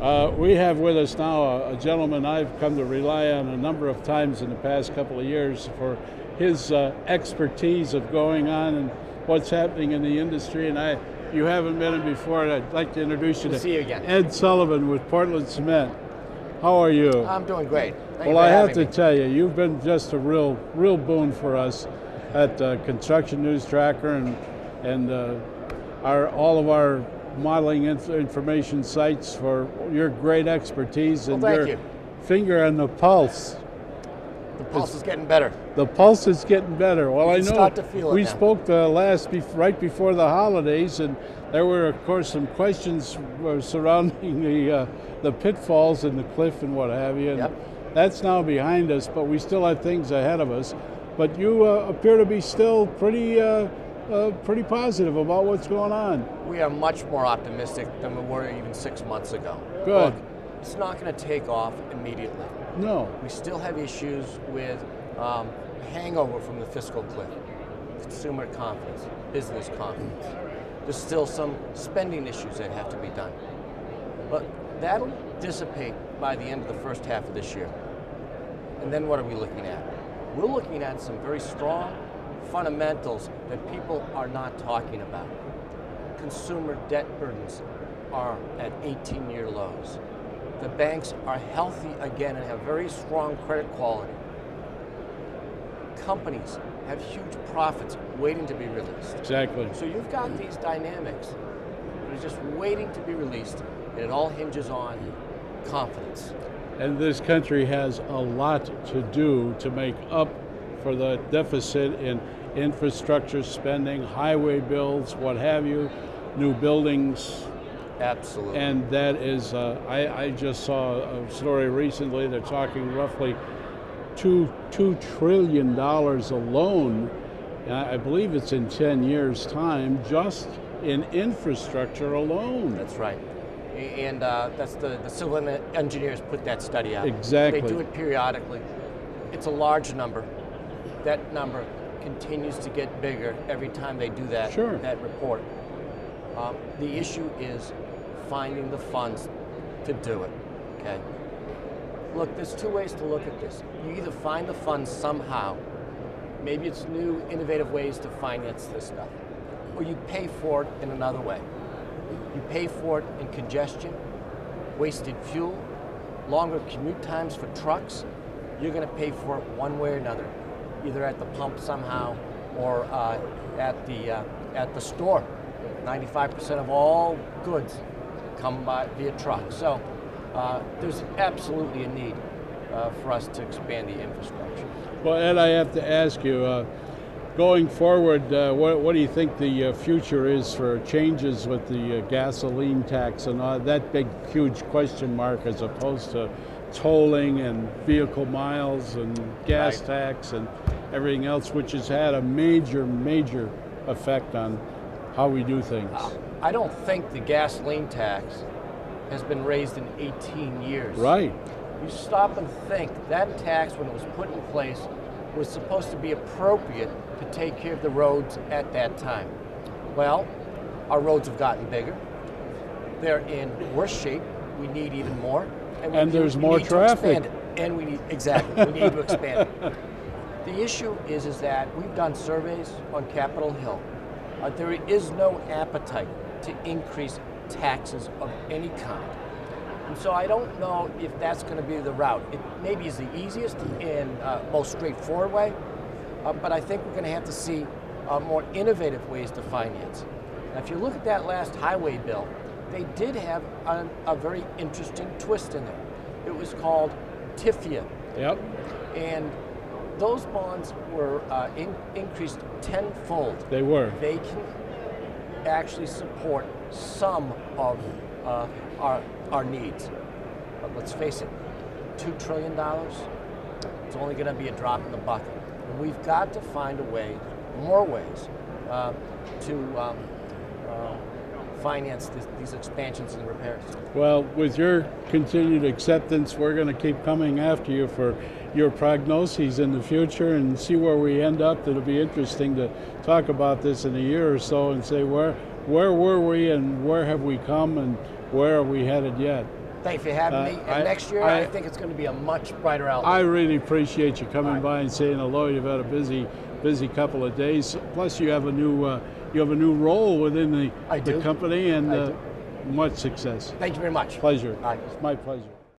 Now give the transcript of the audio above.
We have with us now a gentleman I've come to rely on a number of times in the past couple of years for his expertise of going on and what's happening in the industry. And you haven't met him before, and I'd like to introduce you to see you again. Ed Sullivan with Portland Cement. How are you? I'm doing great. Well, I have to tell you, you've been just a real boon for us at Construction News Tracker and all of our modeling information sites for your great expertise and your finger on the pulse. The pulse is getting better. The pulse is getting better. Well, I know start to feel it we now. spoke right before the holidays, and there were, of course, some questions surrounding the pitfalls and the cliff and what have you. And that's now behind us, but we still have things ahead of us. But you appear to be still pretty positive about what's going on. We are much more optimistic than we were even 6 months ago. Good. Look, it's not going to take off immediately. No. We still have issues with hangover from the fiscal cliff, consumer confidence, business confidence. There's still some spending issues that have to be done. But that'll dissipate by the end of the first half of this year. And then what are we looking at? We're looking at some very strong fundamentals that people are not talking about. Consumer debt burdens are at 18-year lows. The banks are healthy again and have very strong credit quality. Companies have huge profits waiting to be released. Exactly. So you've got these dynamics that are just waiting to be released, and it all hinges on confidence. And this country has a lot to do to make up for the deficit in infrastructure spending, highway bills, what have you, new buildings. Absolutely. And that is, I just saw a story recently, they're talking roughly $2 trillion alone, I believe it's in 10 years' time, just in infrastructure alone. That's right. And that's the Sullivan engineers put that study out. Exactly. They do it periodically. It's a large number. That number continues to get bigger every time they do that, that report. The issue is finding the funds to do it, okay? Look, there's two ways to look at this. You either find the funds somehow, maybe it's new, innovative ways to finance this stuff, or you pay for it in another way. You pay for it in congestion, wasted fuel, longer commute times for trucks. You're gonna pay for it one way or another, either at the pump somehow or at the store. 95% of all goods come by via truck. So there's absolutely a need for us to expand the infrastructure. Well, Ed, I have to ask you, going forward, what do you think the future is for changes with the gasoline tax and that big, huge question mark as opposed to tolling and vehicle miles and gas tax and everything else, which has had a major effect on how we do things? I don't think the gasoline tax has been raised in 18 years. Right. You stop and think, that tax, when it was put in place, was supposed to be appropriate to take care of the roads at that time. Well, our roads have gotten bigger. They're in worse shape. We need even more. And there's more traffic. And we need, exactly, we need to expand it. The issue is that we've done surveys on Capitol Hill. There is no appetite to increase taxes of any kind. And so I don't know if that's going to be the route. It maybe is the easiest and most straightforward way, but I think we're going to have to see more innovative ways to finance. Now, if you look at that last highway bill, they did have a very interesting twist in there. It was called TIFIA. Yep. And those bonds were increased tenfold. They were. They can actually support some of our needs. But let's face it, $2 trillion, it's only going to be a drop in the bucket. And we've got to find a way, more ways, to finance these expansions and repairs. Well, with your continued acceptance, we're going to keep coming after you for your prognoses in the future and see where we end up. It'll be interesting to talk about this in a year or so and say where were we and where have we come and where are we headed yet. Thanks for having me. And next year, I think it's going to be a much brighter outlook. I really appreciate you coming by and saying hello. You've had a busy couple of days. Plus, you have a new role within the company, and much success. Thank you very much. Pleasure. Bye. It's my pleasure.